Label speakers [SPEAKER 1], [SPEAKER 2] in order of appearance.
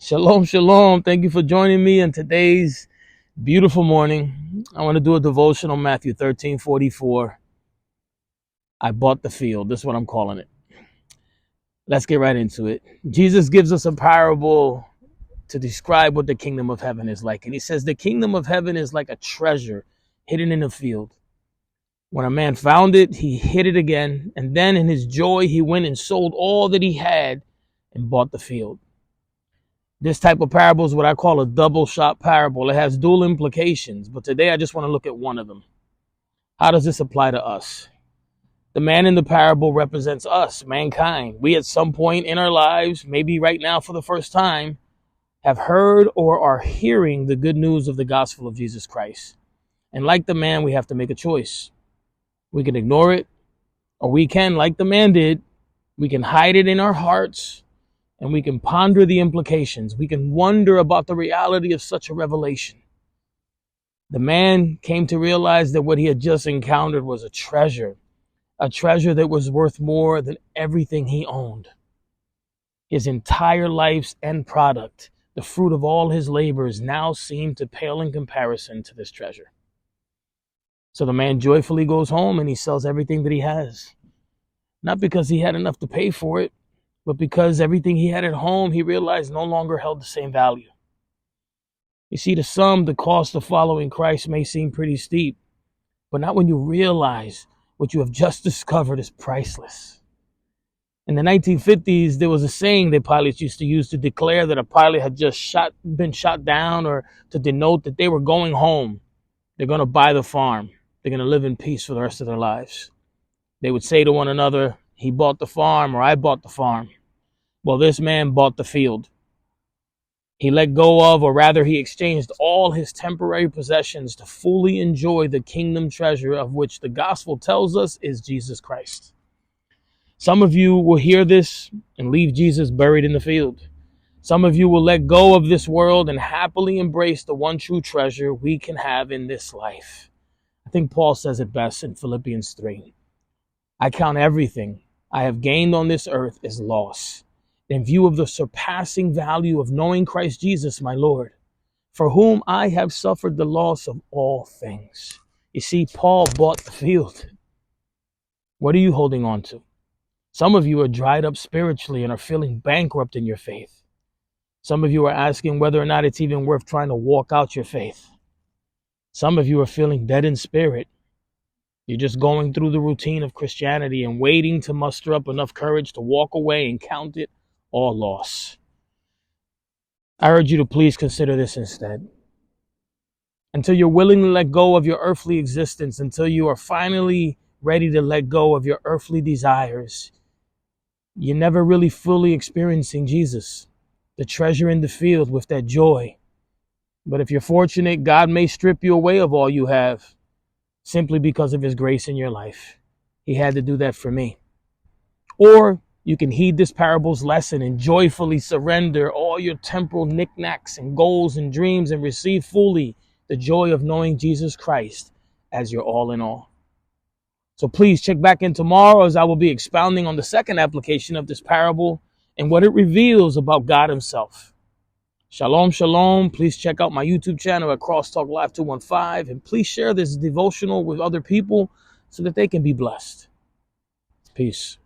[SPEAKER 1] Shalom, shalom. Thank you for joining me in today's beautiful morning. I want to do a devotion on Matthew 13:44. I bought the field. This is what I'm calling it. Let's get right into it. Jesus gives us a parable to describe what the kingdom of heaven is like. And he says the kingdom of heaven is like a treasure hidden in a field. When a man found it, he hid it again. And then in his joy, he went and sold all that he had and bought the field. This type of parable is what I call a double shot parable. It has dual implications, but today I just want to look at one of them. How does this apply to us? The man in the parable represents us, mankind. We at some point in our lives, maybe right now for the first time, have heard or are hearing the good news of the gospel of Jesus Christ. And like the man, we have to make a choice. We can ignore it, or we can, like the man did, we can hide it in our hearts, and we can ponder the implications. We can wonder about the reality of such a revelation. The man came to realize that what he had just encountered was a treasure that was worth more than everything he owned. His entire life's end product, the fruit of all his labors, now seemed to pale in comparison to this treasure. So the man joyfully goes home and he sells everything that he has. Not because he had enough to pay for it, but because everything he had at home, he realized no longer held the same value. You see, the cost of following Christ may seem pretty steep, but not when you realize what you have just discovered is priceless. In the 1950s, there was a saying that pilots used to use to declare that a pilot had just been shot down, or to denote that they were going home. They're going to buy the farm. They're going to live in peace for the rest of their lives. They would say to one another, he bought the farm, or I bought the farm. Well, this man bought the field. He let go of, or rather he exchanged all his temporary possessions to fully enjoy the kingdom treasure of which the gospel tells us is Jesus Christ. Some of you will hear this and leave Jesus buried in the field. Some of you will let go of this world and happily embrace the one true treasure we can have in this life. I think Paul says it best in Philippians 3. I count everything I have gained on this earth as loss, in view of the surpassing value of knowing Christ Jesus, my Lord, for whom I have suffered the loss of all things. You see, Paul bought the field. What are you holding on to? Some of you are dried up spiritually and are feeling bankrupt in your faith. Some of you are asking whether or not it's even worth trying to walk out your faith. Some of you are feeling dead in spirit. You're just going through the routine of Christianity and waiting to muster up enough courage to walk away and count it all loss. I urge you to please consider this instead. Until you're willing to let go of your earthly existence, until you are finally ready to let go of your earthly desires, you're never really fully experiencing Jesus, the treasure in the field with that joy. But if you're fortunate, God may strip you away of all you have, simply because of his grace in your life. He had to do that for me. Or you can heed this parable's lesson and joyfully surrender all your temporal knickknacks and goals and dreams and receive fully the joy of knowing Jesus Christ as your all in all. So please check back in tomorrow as I will be expounding on the second application of this parable and what it reveals about God himself. Shalom, shalom. Please check out my YouTube channel at Crosstalk Live 215, and please share this devotional with other people so that they can be blessed. Peace.